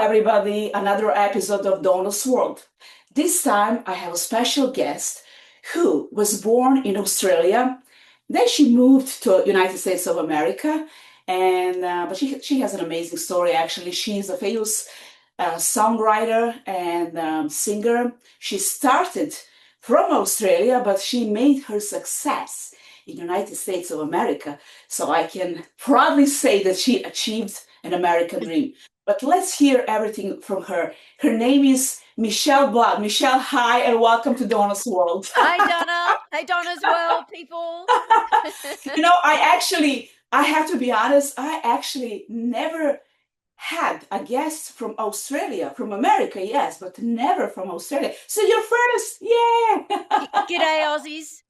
everybody. Another episode of Dona's World. This time, I have a special guest who was born in Australia. Then she moved to United States of America, and but she has an amazing story. Actually, she's a famous songwriter and singer. She started from Australia, but she made her success in United States of America. So I can proudly say that she achieved an American dream. But let's hear everything from her. Her name is Michele Blood. Michelle, hi, and welcome to Dona's World. Hi, Donna. Hey, Donna's World, people. I have to be honest, I actually never had a guest from Australia, from America, yes, but never from Australia. So you're first, yeah. G'day, Aussies.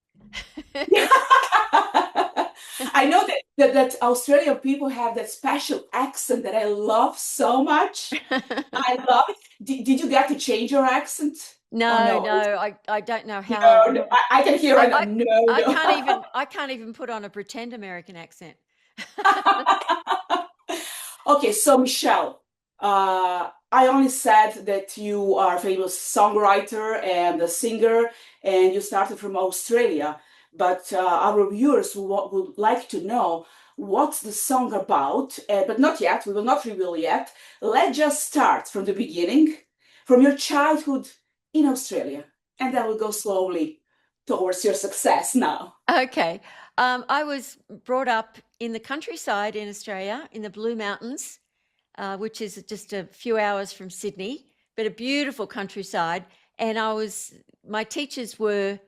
I know that Australian people have that special accent that I love so much. I love it. Did you get to change your accent? No, No? I don't know how. No, I can hear it. I, No, I can't even put on a pretend American accent. Okay, so Michelle, I only said that you are a famous songwriter and a singer, and you started from Australia. But our viewers would like to know what's the song about, but not yet. We will not reveal yet. Let's just start from the beginning, from your childhood in Australia, and then we'll go slowly towards your success now. Okay. I was brought up in the countryside in Australia, in the Blue Mountains, which is just a few hours from Sydney, but a beautiful countryside. And my teachers were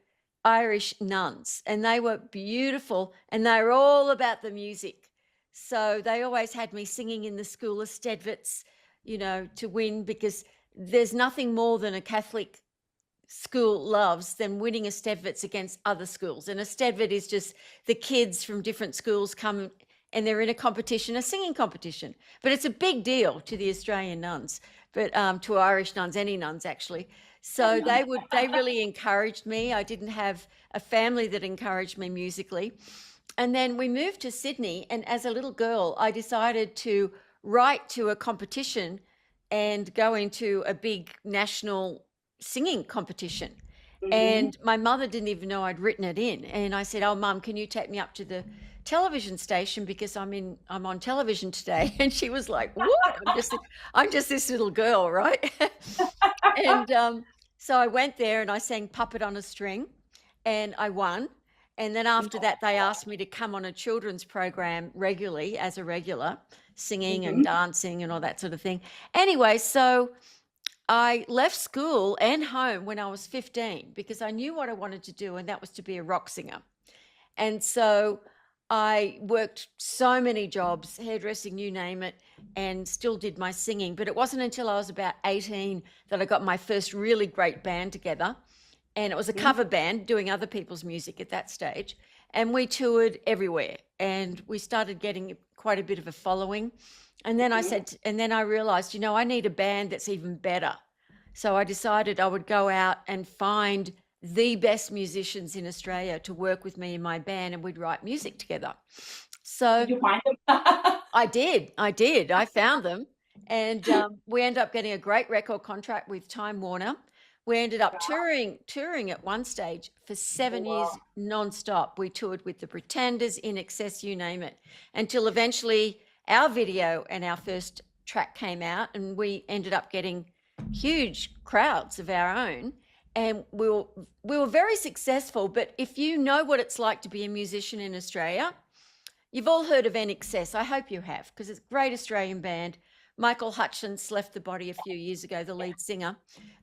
Irish nuns, and they were beautiful, and they were all about the music. So they always had me singing in the school of Stedvits, to win, because there's nothing more than a Catholic school loves than winning a Stedvits against other schools. And a Stedvit is just the kids from different schools come and they're in a competition, a singing competition. But it's a big deal to the Australian nuns, but to Irish nuns, any nuns actually. So they really encouraged me. I didn't have a family that encouraged me musically. And then we moved to Sydney, and as a little girl, I decided to write to a competition and go into a big national singing competition. And my mother didn't even know I'd written it in. And I said, "Oh, Mum, can you take me up to the television station because I'm on television today?" And she was like, "What? I'm just this little girl, right?" And so I went there and I sang Puppet on a String, and I won. And then after that, they asked me to come on a children's program regularly as a regular, singing and Mhm. dancing and all that sort of thing. Anyway, so I left school and home when I was 15 because I knew what I wanted to do, and that was to be a rock singer. And so I worked so many jobs, hairdressing, you name it, and still did my singing. But it wasn't until I was about 18 that I got my first really great band together. And it was a cover band doing other people's music at that stage. And we toured everywhere, and we started getting quite a bit of a following. And then I realized, I need a band that's even better. So I decided I would go out and find the best musicians in Australia to work with me in my band, and we'd write music together. Did So you find them? I did. I found them, and we ended up getting a great record contract with Time Warner. We ended up touring at one stage for 7 years Wow. non-stop. We toured with the Pretenders, In Excess, you name it, until eventually our video and our first track came out, and we ended up getting huge crowds of our own. And we were very successful. But if you know what it's like to be a musician in Australia, you've all heard of NXS. I hope you have, because it's a great Australian band. Michael Hutchence left the body a few years ago, the lead singer.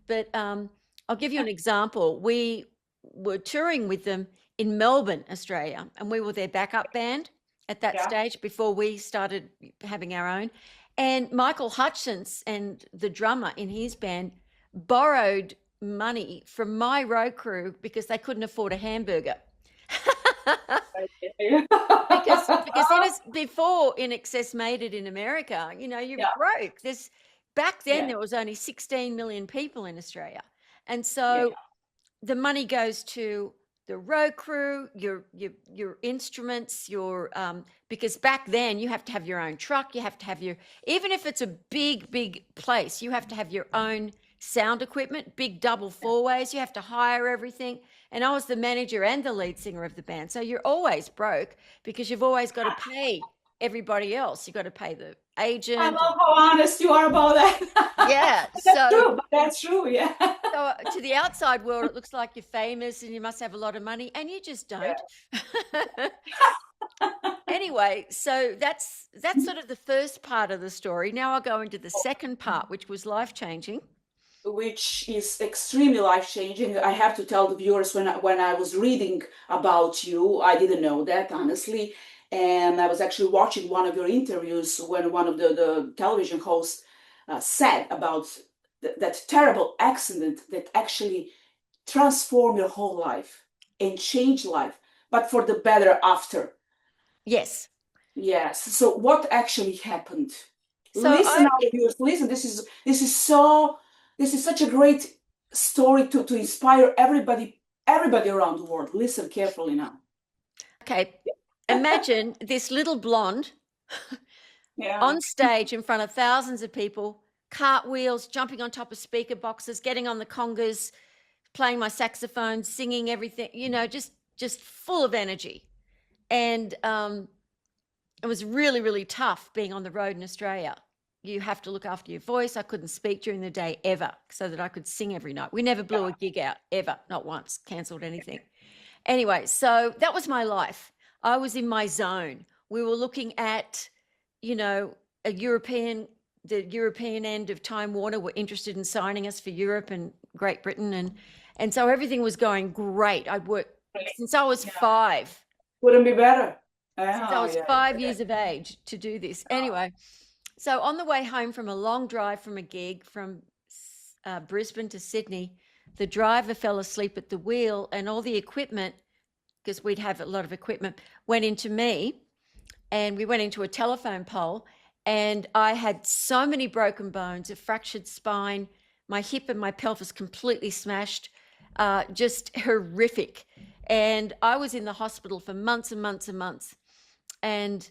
But I'll give you an example. We were touring with them in Melbourne, Australia, and we were their backup band at that Yeah. stage before we started having our own. And Michael Hutchence and the drummer in his band borrowed money from my road crew because they couldn't afford a hamburger. Because it was before In Excess made it in America, you're Yeah. broke. Back then Yeah. there was only 16 million people in Australia. And Yeah. so the money goes to the road crew, your instruments, your because back then you have to have your own truck, you have to have your, even if it's a big place, you have to have your own sound equipment, big double four-ways, you have to hire everything. And I was the manager and the lead singer of the band. So you're always broke because you've always got to pay everybody else. You've got to pay the I agent. love how honest you are about that. Yeah. That's So true, but that's true, yeah. so to the outside world, it looks like you're famous and you must have a lot of money, and you just don't. Anyway, so that's sort of the first part of the story. Now I'll go into the second part, which was life-changing. Which is extremely life-changing. I have to tell the viewers, when I was reading about you, I didn't know that, honestly. And I was actually watching one of your interviews when one of the television hosts said about that terrible accident that actually transformed your whole life and changed life, but for the better after. Yes. Yes. So what actually happened? So Listen, our viewers, listen. This is such a great story to inspire everybody around the world. Listen carefully now. Okay. Imagine this little blonde Yeah. on stage in front of thousands of people, cartwheels, jumping on top of speaker boxes, getting on the congas, playing my saxophone, singing everything, just full of energy. And it was really, really tough being on the road in Australia. You have to look after your voice. I couldn't speak during the day ever so that I could sing every night. We never blew a gig out, ever, not once, cancelled anything. Anyway, so that was my life. I was in my zone. We were looking at, the European end of Time Warner were interested in signing us for Europe and Great Britain. And so everything was going great. I'd worked since I was 5. Couldn't be better. Since I was 5 years of age to do this. Anyway, so on the way home from a long drive from a gig from Brisbane to Sydney, the driver fell asleep at the wheel, and all the equipment, because we'd have a lot of equipment, went into me, and we went into a telephone pole, and I had so many broken bones, a fractured spine, my hip and my pelvis completely smashed, just horrific. And I was in the hospital for months and months and months. And,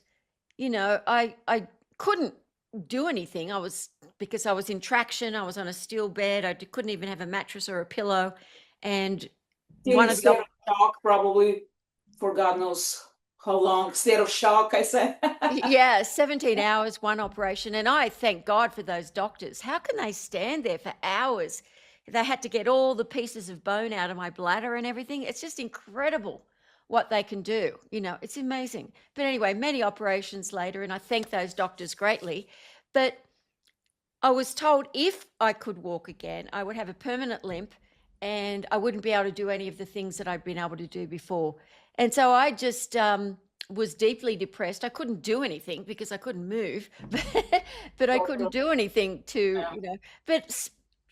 I couldn't do anything. Because I was in traction, I was on a steel bed. I couldn't even have a mattress or a pillow. And one of the shock, probably, for God knows how long, state of shock, I said. Yeah, 17 hours, one operation. And I thank God for those doctors. How can they stand there for hours? They had to get all the pieces of bone out of my bladder and everything. It's just incredible what they can do. It's amazing. But anyway, many operations later, and I thank those doctors greatly. But I was told if I could walk again, I would have a permanent limp and I wouldn't be able to do any of the things that I'd been able to do before. And so I just was deeply depressed. I couldn't do anything because I couldn't move, but I couldn't do anything but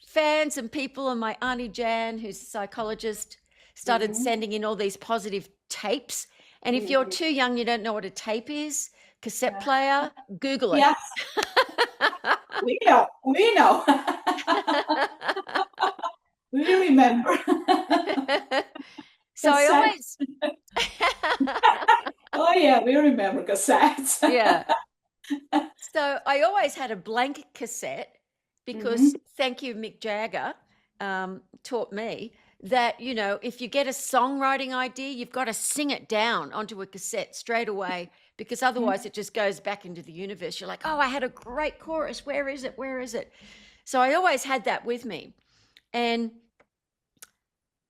fans and people, and my Auntie Jan, who's a psychologist, started sending in all these positive tapes. And if you're too young, you don't know what a tape is, cassette player, Google it. Yes. We know. We remember. So I always... Oh yeah, we remember cassettes. Yeah. So I always had a blank cassette because, thank you, Mick Jagger, taught me that, if you get a songwriting idea, you've got to sing it down onto a cassette straight away, because otherwise it just goes back into the universe. You're like, oh, I had a great chorus. Where is it? Where is it? So I always had that with me. And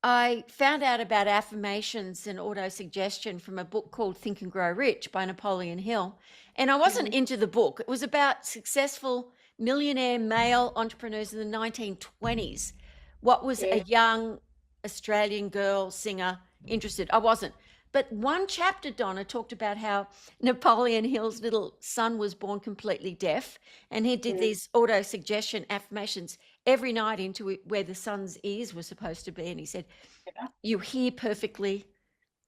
I found out about affirmations and auto-suggestion from a book called Think and Grow Rich by Napoleon Hill. And I wasn't into the book. It was about successful millionaire male entrepreneurs in the 1920s. What was a young Australian girl singer interested? I wasn't. But one chapter, Donna, talked about how Napoleon Hill's little son was born completely deaf, and he did these auto-suggestion affirmations every night into where the son's ears were supposed to be. And he said, you hear perfectly.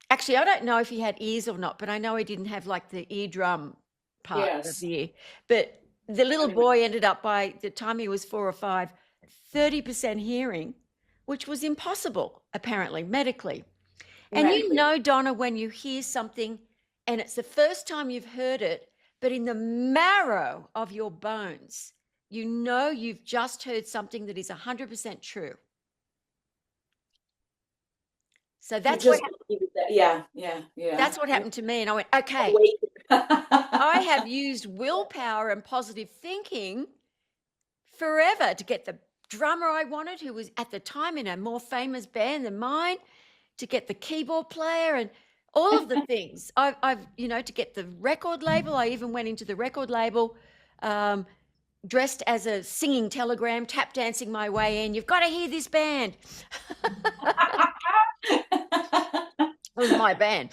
Actually, I don't know if he had ears or not, but I know he didn't have like the eardrum part of the ear. But the little boy ended up, by the time he was 4 or 5, 30% hearing, which was impossible, apparently, medically. And you Exactly. know, Donna, when you hear something and it's the first time you've heard it, but in the marrow of your bones, you know you've just heard something that is 100% true. So You that's what just believe that. Yeah, yeah. that's what happened to me. And I went, okay, Awake. I have used willpower and positive thinking forever to get the drummer I wanted, who was at the time in a more famous band than mine, to get the keyboard player and all of the things. I've to get the record label. I even went into the record label dressed as a singing telegram, tap dancing my way in. You've got to hear this band. It was my band.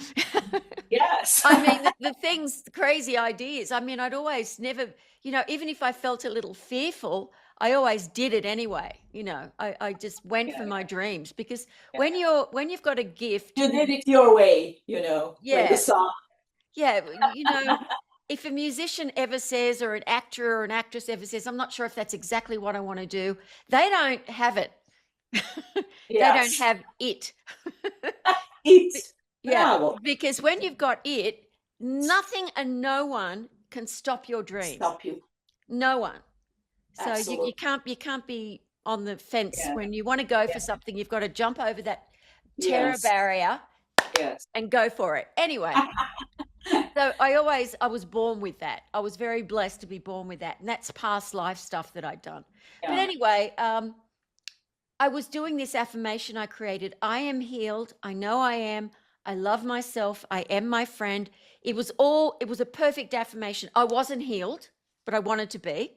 Yes. I mean, the things, the crazy ideas. I mean, I'd always never, even if I felt a little fearful, I always did it anyway. I just went for my dreams because when you've got a gift, You did it your way, like the yeah, song. yeah, if a musician ever says, or an actor or an actress ever says, I'm not sure if that's exactly what I want to do, they don't have it. They don't Yes. have it. It's Yeah, bravo. because when you've got it, nothing and no one can stop your dream. Stop you. No one. So you Absolutely. can't be on the fence. Yeah. When you want to go for something, you've got to jump over that terror Yes. barrier Yes. and go for it. Anyway, so I was born with that. I was very blessed to be born with that. And that's past life stuff that I'd done. But Yeah. anyway, I was doing this affirmation I created. I am healed. I know I am. I love myself. I am my friend. It was a perfect affirmation. I wasn't healed, but I wanted to be.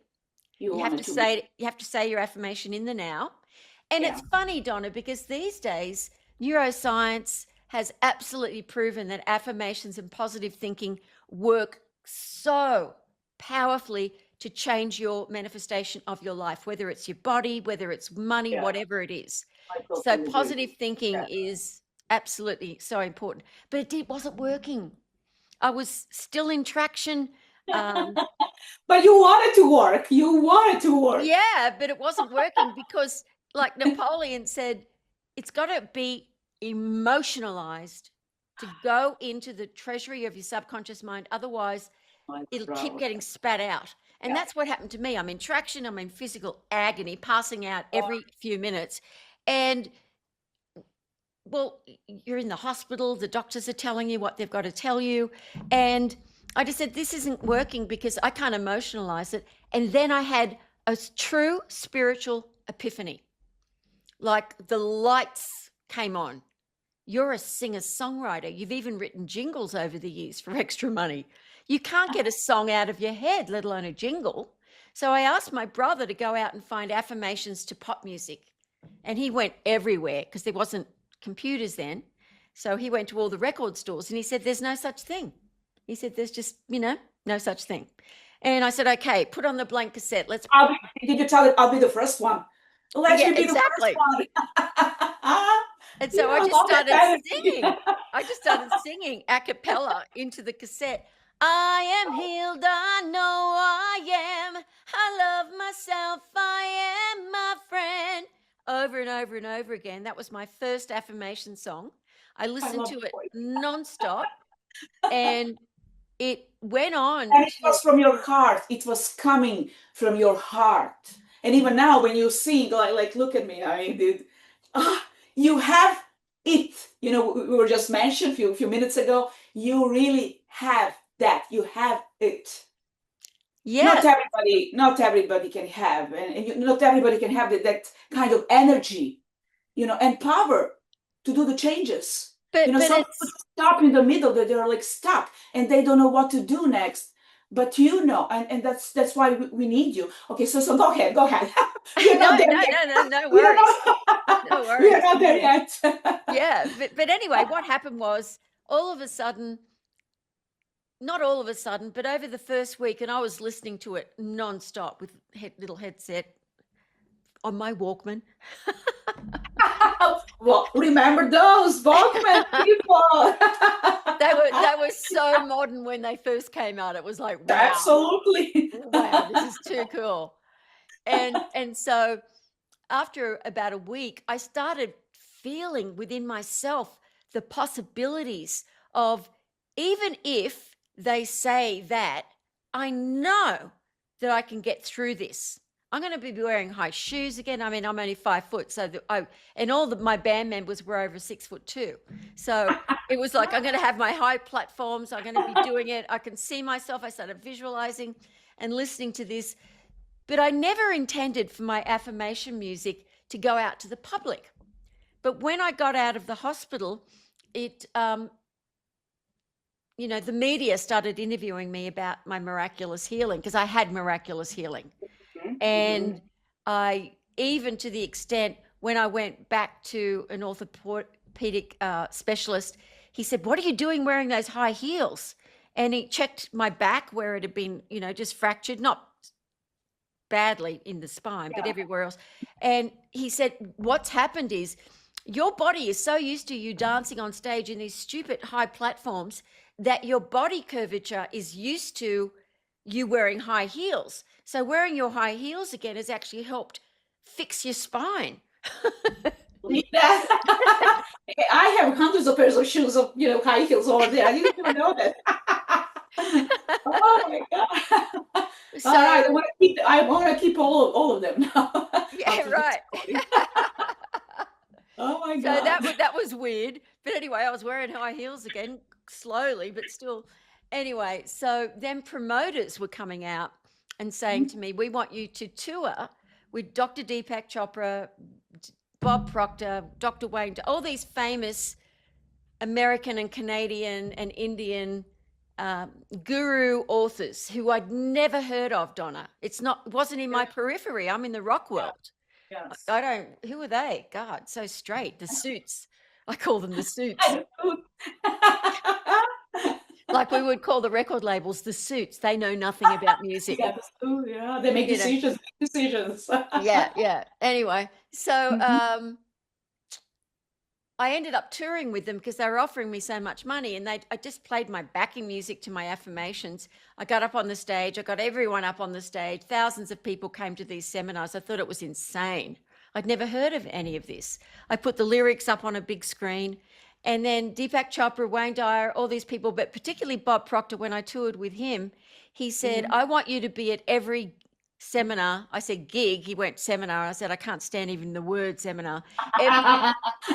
You have wanted to to say you have to say your affirmation in the now. And Yeah. it's funny, Donna, because these days neuroscience has absolutely proven that affirmations and positive thinking work so powerfully to change your manifestation of your life, whether it's your body, whether it's money, Yeah. whatever it is. I So totally agree. positive thinking Yeah. is absolutely so important. But it wasn't working. I was still in traction. But you wanted to work. You wanted to work. Yeah, but it wasn't working because, like Napoleon said, it's got to be emotionalized to go into the treasury of your subconscious mind. Otherwise, it'll keep getting spat out. And Yeah. that's what happened to me. I'm in traction. I'm in physical agony, passing out every few minutes. And, well, you're in the hospital. The doctors are telling you what they've got to tell you. And I just said, this isn't working because I can't emotionalize it. And then I had a true spiritual epiphany. Like the lights came on. You're a singer-songwriter. You've even written jingles over the years for extra money. You can't get a song out of your head, let alone a jingle. So I asked my brother to go out and find affirmations to pop music. And he went everywhere because there wasn't computers then. So he went to all the record stores and he said, there's no such thing. He said, there's just, no such thing. And I said, okay, put on the blank cassette. Did you tell it I'll be the first one? Let me be exactly. the first one. And so I just started singing. I just started singing a cappella into the cassette. I am healed, I know I am. I love myself, I am my friend. Over and over and over again. That was my first affirmation song. I listened to it nonstop, and it went on. And it was from your heart. It was coming from your heart. And even now, when you sing, like look at me. I mean, you have it. We were just mentioned a few minutes ago. You really have that. You have it. Yeah. Not everybody can have, and not everybody can have that kind of energy, and power to do the changes. But some people stop in the middle, that they're like stuck and they don't know what to do next. But and that's why we need you. Okay, so go ahead. No worries. No worries. We're not there yet. Yeah, but anyway, what happened was all of a sudden, not all of a sudden, but over the first week, and I was listening to it nonstop with little headset on my Walkman. Well, remember those Walkman people? They were so modern when they first came out. It was like, wow. Absolutely. Wow, this is too cool. And so after about a week, I started feeling within myself the possibilities of, even if they say that, I know that I can get through this. I'm going to be wearing high shoes again. I mean, I'm only 5 foot, so my band members were over 6 foot too. So it was like, I'm going to have my high platforms. I'm going to be doing it. I can see myself. I started visualizing and listening to this, but I never intended for my affirmation music to go out to the public. But when I got out of the hospital, it, the media started interviewing me about my miraculous healing, because I had miraculous healing. And I, even to the extent when I went back to an orthopedic specialist, he said, "What are you doing wearing those high heels?" And he checked my back where it had been, just fractured, not badly in the spine, but everywhere else. And he said, "What's happened is your body is so used to you dancing on stage in these stupid high platforms that your body curvature is used to you wearing high heels. So wearing your high heels again has actually helped fix your spine." I have hundreds of pairs of shoes of high heels over there. I didn't even know that. Oh my god! So all right, I want to keep all of them now. yeah, right. Oh my So god! that was weird. But anyway, I was wearing high heels again, slowly, but still. Anyway, so then promoters were coming out and saying to me, "We want you to tour with Dr. Deepak Chopra, Bob Proctor, Dr. Wayne, all these famous American and Canadian and Indian guru authors who I'd never heard of, Donna. It wasn't in my periphery. I'm in the rock world. Yes. Who are they? God, so straight. The suits. I call them the suits. Like we would call the record labels the suits. They know nothing about music. Yeah, they make decisions. Yeah. Anyway, so I ended up touring with them because they were offering me so much money, and I just played my backing music to my affirmations. I got up on the stage. I got everyone up on the stage. Thousands of people came to these seminars. I thought it was insane. I'd never heard of any of this. I put the lyrics up on a big screen. And then Deepak Chopra, Wayne Dyer, all these people, but particularly Bob Proctor, when I toured with him, he said, "I want you to be at every seminar." I said gig. He went seminar. I said, I can't stand even the word seminar.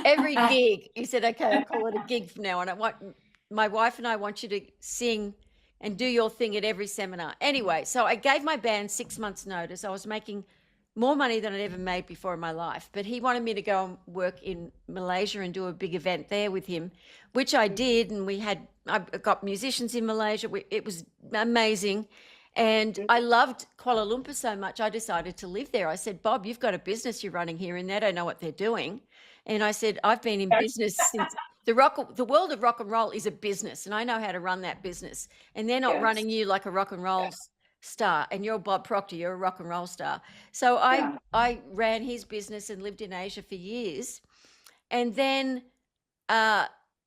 Every gig. He said, "Okay, I'll call it a gig from now on. My wife and I want you to sing and do your thing at every seminar." Anyway, so I gave my band 6 months notice. I was making more money than I'd ever made before in my life. But he wanted me to go and work in Malaysia and do a big event there with him, which I did. And I got musicians in Malaysia. It was amazing. And I loved Kuala Lumpur so much, I decided to live there. I said, "Bob, you've got a business you're running here, and they don't know what they're doing." And I said, "I've been in business since the world of rock and roll is a business, and I know how to run that business. And they're not running you like a rock and roll star, and you're Bob Proctor, you're a rock and roll star." So I ran his business and lived in Asia for years. And then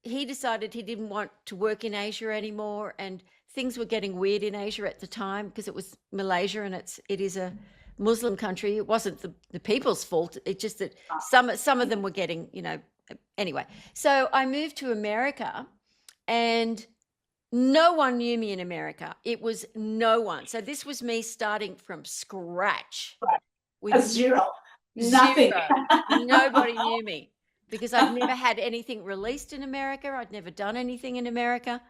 he decided he didn't want to work in Asia anymore, and things were getting weird in Asia at the time because it was Malaysia and it is a Muslim country. It wasn't the people's fault. It's just that some of them were getting, anyway. So I moved to America, and no one knew me in America. It was no one. So this was me starting from scratch. With zero. Nothing. Nobody knew me because I'd never had anything released in America. I'd never done anything in America.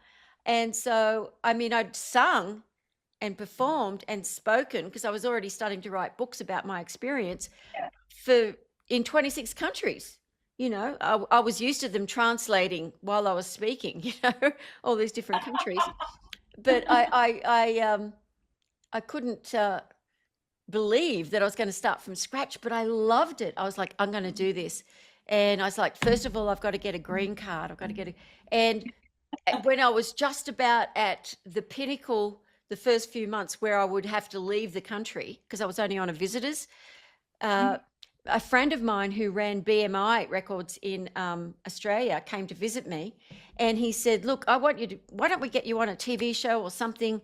And so, I'd sung and performed and spoken because I was already starting to write books about my experience in 26 countries. I was used to them translating while I was speaking, all these different countries. But I couldn't believe that I was going to start from scratch, but I loved it. I was like, I'm going to do this. And I was like, first of all, I've got to get a green card. I've got to and when I was just about at the pinnacle, the first few months where I would have to leave the country because I was only on a visitor's, a friend of mine who ran BMI records in Australia came to visit me, and he said, "Look, why don't we get you on a TV show or something?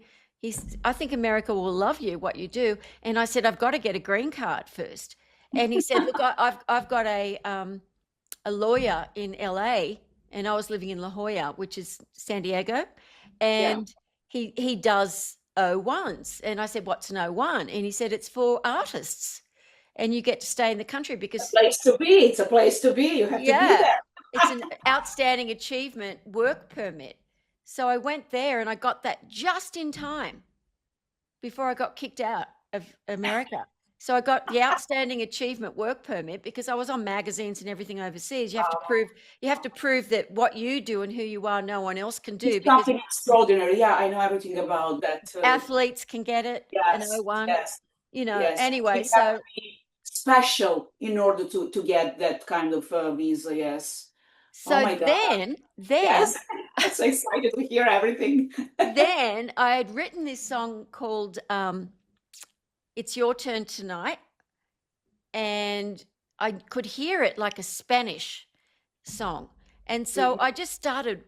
I think America will love you, what you do." And I said, "I've got to get a green card first." And he said, "Look, I've got a lawyer in LA and I was living in La Jolla, which is San Diego, Yeah. and he does O1s, and I said, "What's an O1?" And he said, "It's for artists, and you get to stay in the country A because place to be. It's a place to be. You have to be yeah, there. it's an outstanding achievement work permit." So I went there and I got that just in time before I got kicked out of America. So I got the outstanding achievement work permit because I was on magazines and everything overseas. You have to prove that what you do and who you are, no one else can do It's because something extraordinary. Yeah, I know everything about that. athletes can get it, an Yes, O1, yes, you know. yes. Anyway, You have so to be special in order to get that kind of visa. Yes. Oh so my God. then Yes. I'm so excited to hear everything. then I had written this song called It's Your Turn Tonight, and I could hear it like a Spanish song. And so Mhm. I just started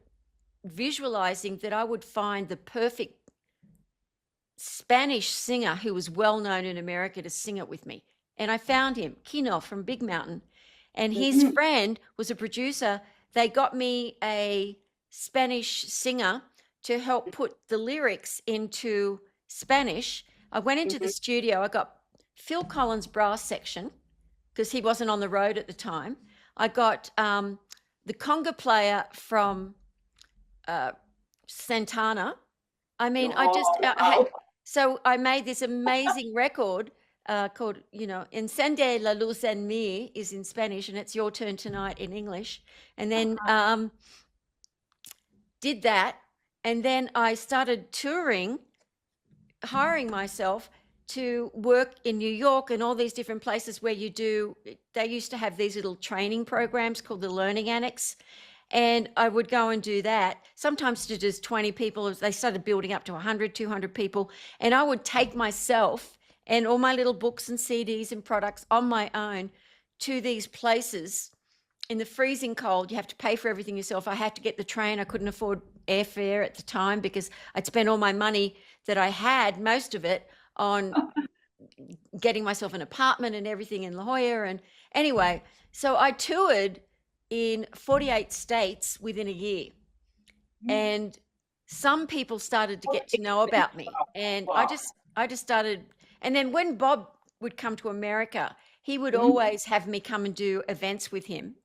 visualizing that I would find the perfect Spanish singer who was well known in America to sing it with me. And I found him, Kino from Big Mountain. And his Mhm. friend was a producer. They got me a Spanish singer to help put the lyrics into Spanish. I went into the Mhm. studio. I got Phil Collins' brass section because he wasn't on the road at the time. I got the conga player from uh, Santana. I mean, I just Oh, had, wow. so I made this amazing record called, you know, Encende la luz en mí is in Spanish and it's Your Turn Tonight in English. And then Uh-huh. did that. And then I started touring, hiring myself to work in New York and all these different places where they used to have these little training programs called the Learning Annex. And I would go and do that, sometimes to just 20 people. They started building up to 100, 200 people. And I would take myself and all my little books and CDs and products on my own to these places in the freezing cold. You have to pay for everything yourself. I had to get the train. I couldn't afford airfare at the time because I'd spent all my money that I had, most of it, on getting myself an apartment and everything in La Jolla. And anyway, so I toured in 48 states within a year. And some people started to get to know about me. And Wow. I just started. And then when Bob would come to America, he would Mhm. always have me come and do events with him.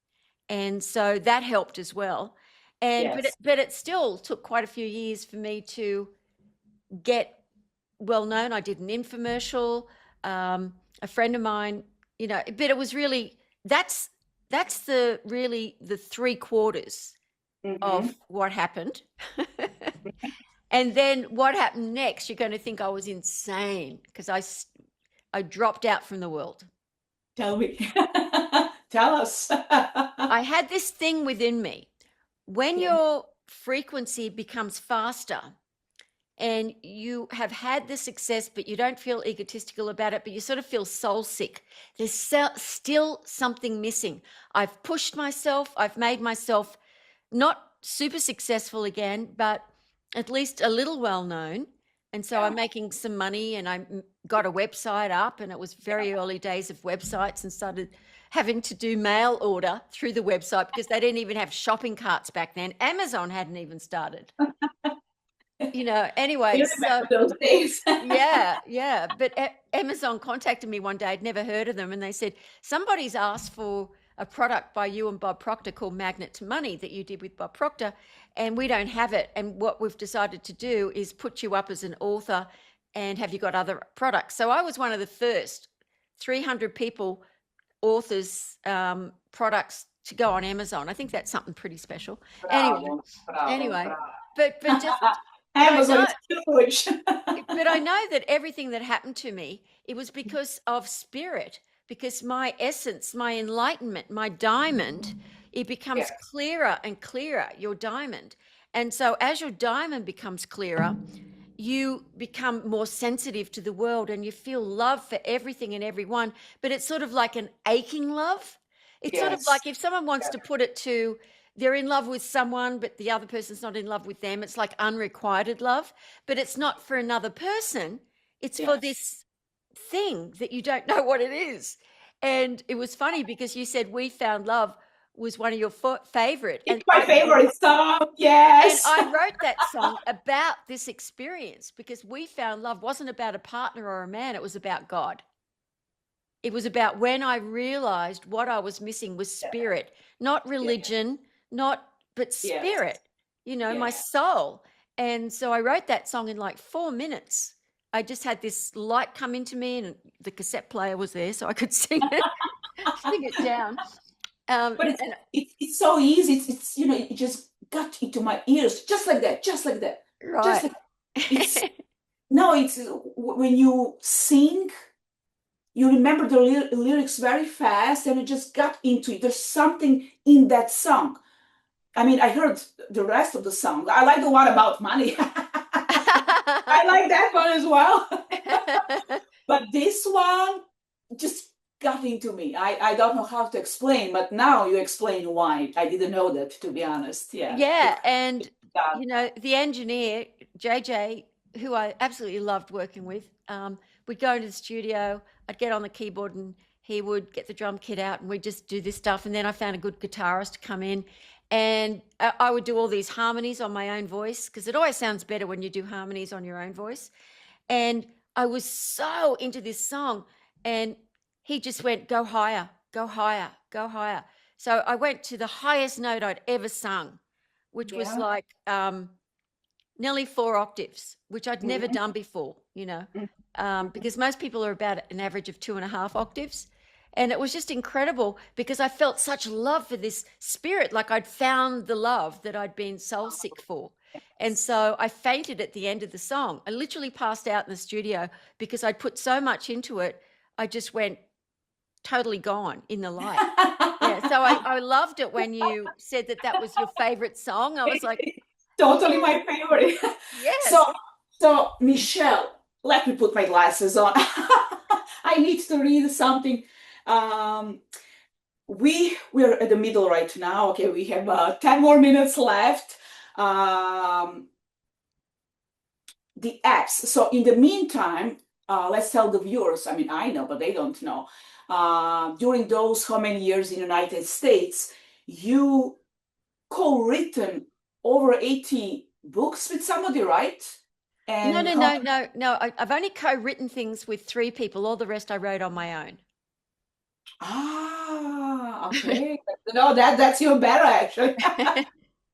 And so that helped as well. And Yes. but it still took quite a few years for me to get well known. I did an infomercial. A friend of mine, you know, but it was really that's the really the three quarters of Mhm. what happened. And then what happened next? You're going to think I was insane because I dropped out from the world. Tell me. Tell us. I had this thing within me. When Yeah. your frequency becomes faster, and you have had the success, but you don't feel egotistical about it, but you sort of feel soul sick. There's still something missing. I've pushed myself, I've made myself not super successful again, but at least a little well known. And so I'm Yeah. making some money and I got a website up, and it was very early days of websites and started having to do mail order through the website because they didn't even have shopping carts back then. Amazon hadn't even started, you know. I Anyway, so remember those days. yeah, yeah. But Amazon contacted me one day. I'd never heard of them. And they said, somebody's asked for a product by you and Bob Proctor called Magnet to Money that you did with Bob Proctor, and we don't have it. And what we've decided to do is put you up as an author. And have you got other products? So I was one of the first 300 people, authors, products to go on Amazon. I think that's something pretty special. Anyway, Bravo, bravo, anyway, bravo. but just, but I Amazon know, is huge. but I know that everything that happened to me, it was because of spirit, because my essence, my enlightenment, my diamond, it becomes Yes, clearer and clearer, your diamond. And so as your diamond becomes clearer, you become more sensitive to the world and you feel love for everything and everyone, but it's sort of like an aching love. It's sort of yes, like if someone wants yes, to put it to they're in love with someone, but the other person's not in love with them. It's like unrequited love, but it's not for another person. It's for yes. this thing that you don't know what it is. And it was funny because you said we found love. was one of your favorite. It's my favorite song. Yes. And I wrote that song about this experience because we found love wasn't about a partner or a man, it was about God. It was about when I realized what I was missing was spirit, not religion, but spirit, my soul. And so I wrote that song in like 4 minutes. I just had this light come into me, and the cassette player was there, so I could sing it down. But it's so easy. It's it just got into my ears, just like that, just like that. Right. Just like it's when you sing, you remember the lyrics very fast, and it just got into it. There's something in that song. I mean, I heard the rest of the song. I like the one about money. I like that one as well. But this one just got into me. I don't know how to explain, but now you explain why. I didn't know that, to be honest. Yeah. Yeah. And, the engineer, JJ, who I absolutely loved working with, we'd go into the studio, I'd get on the keyboard and he would get the drum kit out and we'd just do this stuff. And then I found a good guitarist to come in, and I would do all these harmonies on my own voice, because it always sounds better when you do harmonies on your own voice. And I was so into this song, and he just went, go higher, go higher, go higher. So I went to the highest note I'd ever sung, which was like nearly 4 octaves, which I'd never done before, because most people are about an average of 2.5 octaves. And it was just incredible because I felt such love for this spirit, like I'd found the love that I'd been soul sick for. And so I fainted at the end of the song. I literally passed out in the studio because I'd put so much into it. I just went totally gone in the light. Yeah, so I loved it when you said that was your favorite song. I was like, totally my favorite. Yes. So Michele, let me put my glasses on. I need to read something. We're at the middle right now. Okay, we have 10 more minutes left. The apps. So in the meantime, let's tell the viewers. I mean, I know, but they don't know. During those how many years in the United States, you co-written over 80 books with somebody, right? And no. I've only co-written things with 3 people. All the rest I wrote on my own. Okay. No, that's even better actually.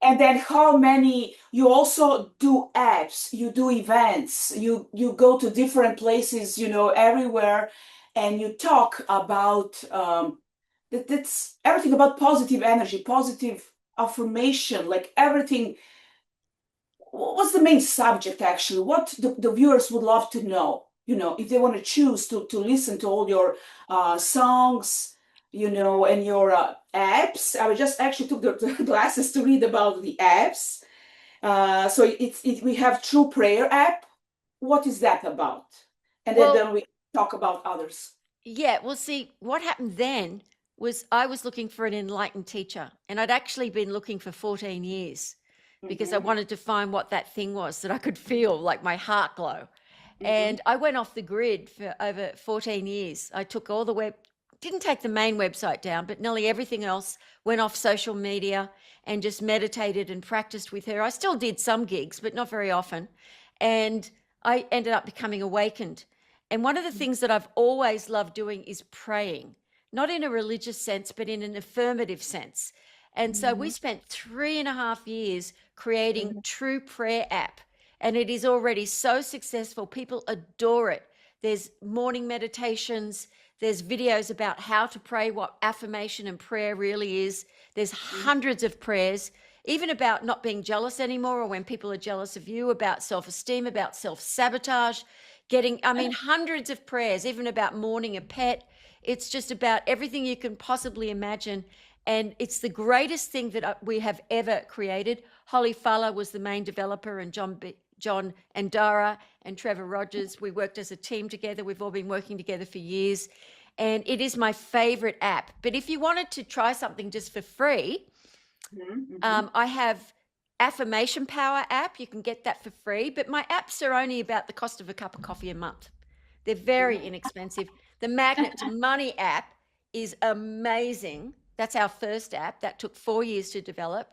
And then how many, you also do apps, you do events, you go to different places, everywhere, and you talk about that's everything about positive energy, positive affirmation, like everything. What's the main subject actually? What the viewers would love to know, if they want to choose to listen to all your songs, and your apps. I just actually took the glasses to read about the apps. So we have True Prayer app. What is that about? And then we talk about others. Yeah, well, see, what happened then was I was looking for an enlightened teacher, and I'd actually been looking for 14 years because I wanted to find what that thing was that I could feel, like my heart glow. And I went off the grid for over 14 years. I took all the didn't take the main website down, but nearly everything else, went off social media and just meditated and practiced with her. I still did some gigs, but not very often. And I ended up becoming awakened. And one of the things that I've always loved doing is praying, not in a religious sense, but in an affirmative sense. And so we spent 3.5 years creating True Prayer app, and it is already so successful. People adore it. There's morning meditations. There's videos about how to pray, what affirmation and prayer really is. There's hundreds of prayers, even about not being jealous anymore, or when people are jealous of you, about self-esteem, about self-sabotage, hundreds of prayers, even about mourning a pet. It's just about everything you can possibly imagine. And it's the greatest thing that we have ever created. Holly Falla was the main developer, and John and Dara and Trevor Rogers. We worked as a team together. We've all been working together for years. And it is my favorite app. But if you wanted to try something just for free, I have Affirmation Power app. You can get that for free. But my apps are only about the cost of a cup of coffee a month. They're very inexpensive. The Magnet to Money app is amazing. That's our first app. That took 4 years to develop.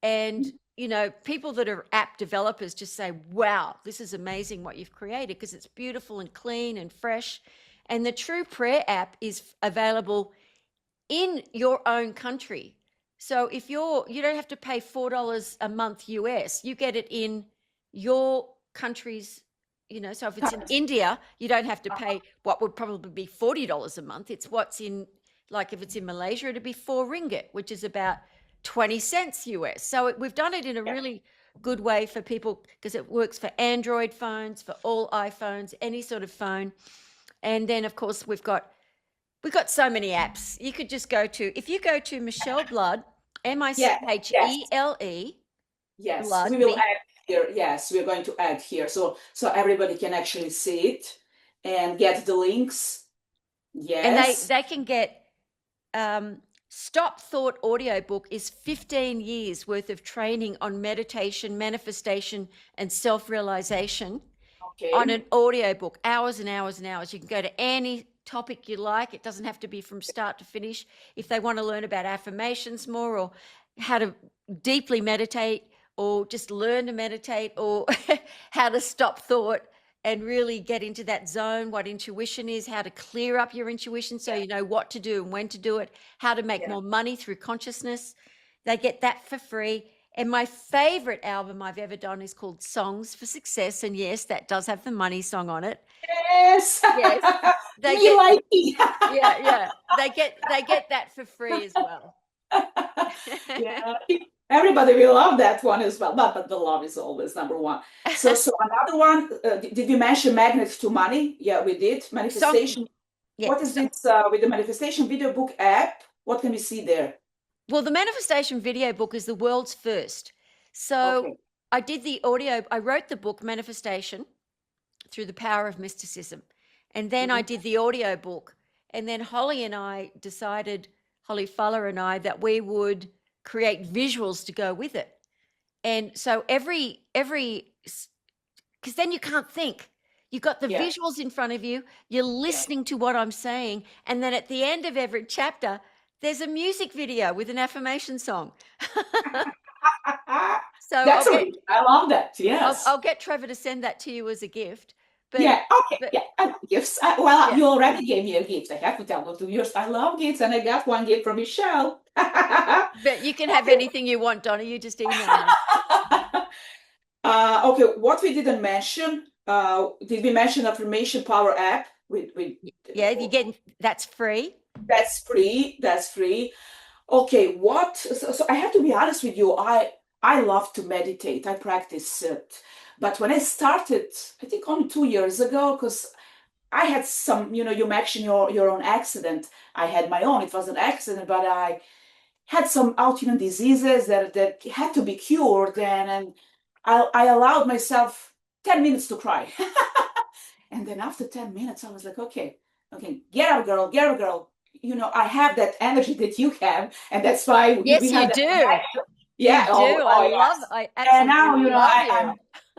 And, you know, people that are app developers just say, wow, this is amazing what you've created, because it's beautiful and clean and fresh. And the True Prayer app is available in your own country. So if you don't have to pay $4 a month US, you get it in your country's, you know, so if it's in India, you don't have to pay what would probably be $40 a month. It's what's in, like if it's in Malaysia, it'd be 4 ringgit, which is about 20 cents US. So we've done it in a really good way for people, because it works for Android phones, for all iPhones, any sort of phone. And then of course we've got so many apps. You could just if you go to Michele Blood, Michele, Yes, Blood, we will add here. Yes, we're going to add here, so everybody can actually see it and get the links. Yes, and they can get Stop Thought audiobook is 15 years worth of training on meditation, manifestation, and self-realization on an audiobook, hours and hours and hours. You can go to any topic you like. It doesn't have to be from start to finish. If they want to learn about affirmations more, or how to deeply meditate, or just learn to meditate, or how to stop thought and really get into that zone, what intuition is, how to clear up your intuition so you know what to do and when to do it, how to make more money through consciousness. They get that for free. And my favorite album I've ever done is called Songs for Success. And yes, that does have the money song on it. Yes. They get that for free as well. Yeah, everybody will love that one as well, but the love is always number one. So another one, did you mention magnet to money? Yeah, we did. Manifestation. What is this with the manifestation video book app? What can we see there? Well, the manifestation video book is the world's first. So I did the audio. I wrote the book Manifestation Through the Power of Mysticism, and then I did the audio book. And then Holly Fuller and I, that we would create visuals to go with it. And so every because then you can't think. You've got the visuals in front of you. You're listening to what I'm saying. And then at the end of every chapter, there's a music video with an affirmation song. So I love that. Yes. I'll get Trevor to send that to you as a gift. But, I love gifts. You already gave me a gift. I have to tell both of yours. I love gifts, and I got one gift from Michele. But you can have anything you want, Donna. You just email me. What we didn't mention, did we mention Affirmation Power app? That's free. That's free. Okay, so I have to be honest with you. I love to meditate. I practice it. But when I started, I think only 2 years ago, because I had some, you mentioned your own accident. I had my own. It was an accident, but I had some autoimmune diseases that had to be cured, and I allowed myself 10 minutes to cry. And then after 10 minutes, I was like, okay, get up, girl, get up, girl. I have that energy that you have, and that's why we have that connection. Yeah, you do. I absolutely love you.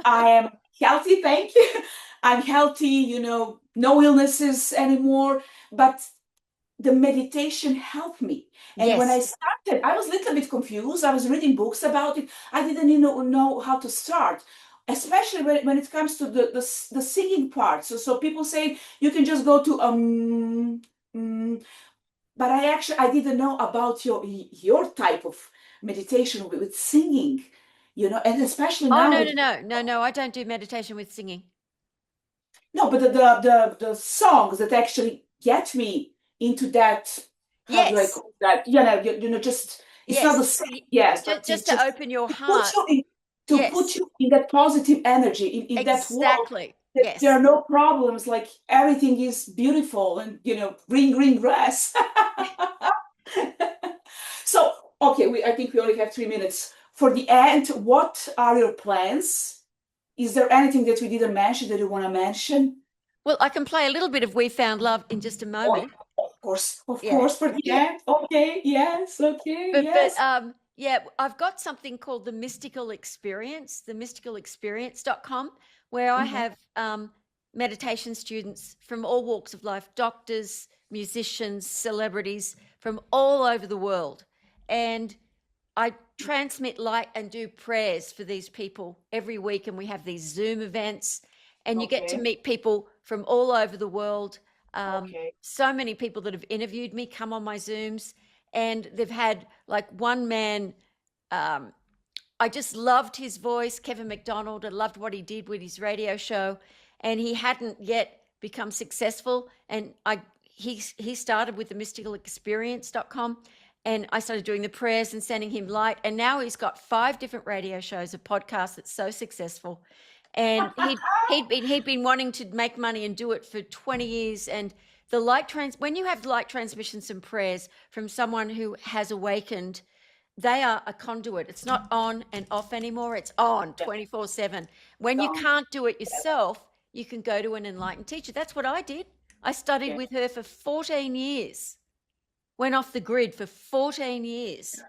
I am healthy, thank you. I'm healthy, no illnesses anymore. But the meditation helped me. And when I started, I was a little bit confused. I was reading books about it. I didn't know how to start, especially when it comes to the singing part. So people say you can just go to but I didn't know about your type of meditation with singing, and especially now. No, I don't do meditation with singing. No, but the songs that actually get me into that. How do I call that? Just it's not the same. Yes, just to open your heart. Put you in that positive energy, in that world. Exactly. Yes. There are no problems, like everything is beautiful and green grass. So I think we only have 3 minutes for the end. What are your plans? Is there anything that we didn't mention that you want to mention? Well, I can play a little bit of We Found Love in just a moment. Of course, for the end. Okay, yes, okay, yes. But I've got something called the Mystical Experience, themysticalexperience.com, where I have meditation students from all walks of life, doctors, musicians, celebrities, from all over the world. And I transmit light and do prayers for these people every week. And we have these Zoom events, and you get to Okay. meet people from all over the world. Okay. So many people that have interviewed me come on my Zooms, and they've had like one man. I just loved his voice, Kevin McDonald. I loved what he did with his radio show, and he hadn't yet become successful. And he started with the mysticalexperience.com, and I started doing the prayers and sending him light. And now he's got 5 different radio shows, a podcast that's so successful. And he'd been wanting to make money and do it for 20 years. And the when you have light transmissions and prayers from someone who has awakened, they are a conduit. It's not on and off anymore. It's on 24/7. When you Don't. can't do it yourself, you can go to an enlightened teacher. That's what I did. I studied Yeah. with her for 14 years, went off the grid for 14 years.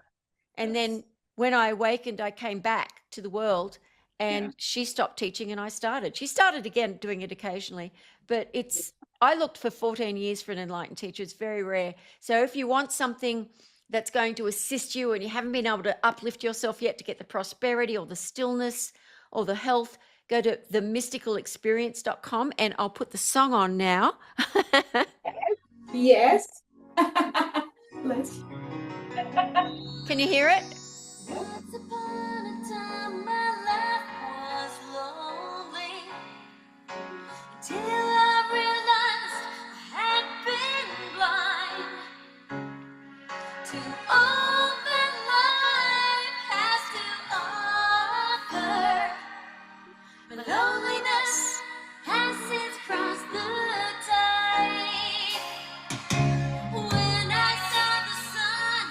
And then when I awakened, I came back to the world, and she stopped teaching and I started. She started again doing it occasionally, but I looked for 14 years for an enlightened teacher. It's very rare. So if you want something that's going to assist you and you haven't been able to uplift yourself yet to get the prosperity or the stillness or the health, go to themysticalexperience.com, and I'll put the song on now. Yes. Let's. Can you hear it? Once upon a time, my life was lonely until I realized I had been blind to all that life has to offer. My loneliness has since crossed the tide. When I saw the sun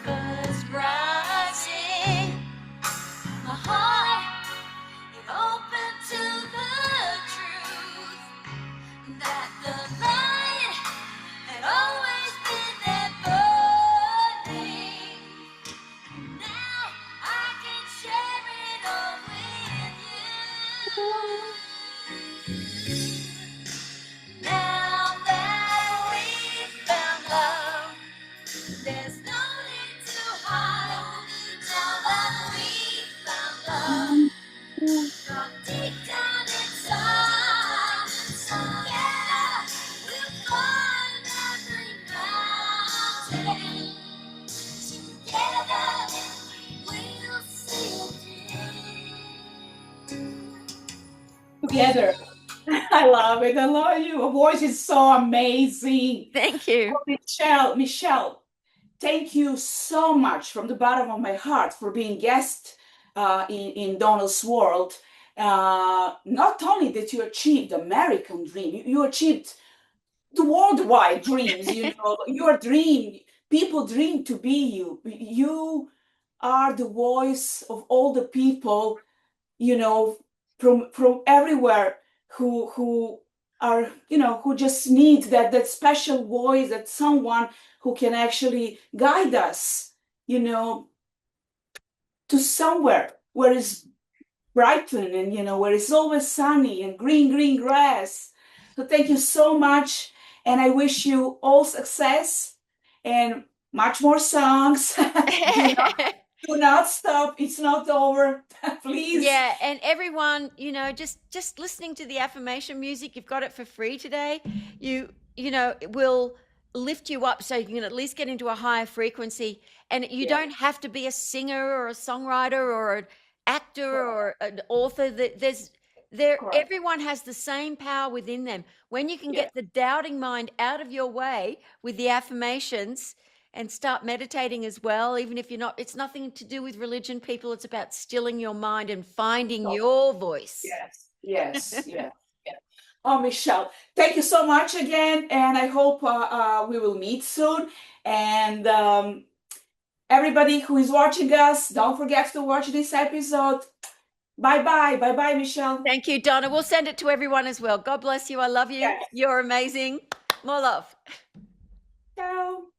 was rising, my heart it opened to the truth that the light had always been there burning. Now I can share it all with you. Now that we found love, there's no need to hide. Now that we found love, from deep down inside, together we'll climb every mountain. Together we'll sail Together. I love it. I love you. Your voice is so amazing. Thank you. Oh, Michele, thank you so much from the bottom of my heart for being guest in Dona's world. Not only that you achieved the American dream, you achieved the worldwide dreams. Your dream, people dream to be you. You are the voice of all the people, from everywhere who are, who just need that special voice, that someone who can actually guide us, to somewhere where it's brighten and where it's always sunny and green grass. So thank you so much, and I wish you all success and much more songs. Do not stop. It's not over. Please. Yeah, and everyone, just listening to the affirmation music, you've got it for free today. It will lift you up so you can at least get into a higher frequency. And you don't have to be a singer or a songwriter or an actor or an author. Everyone has the same power within them. When you can get the doubting mind out of your way with the affirmations and start meditating as well, even if you're not, it's nothing to do with religion, people. It's about stilling your mind and finding your voice. Yes. Oh, Michele, thank you so much again, and I hope we will meet soon. And everybody who is watching us, don't forget to watch this episode. Bye, Michele. Thank you, Donna. We'll send it to everyone as well. God bless you. I love you. Yes. You're amazing. More love. Ciao.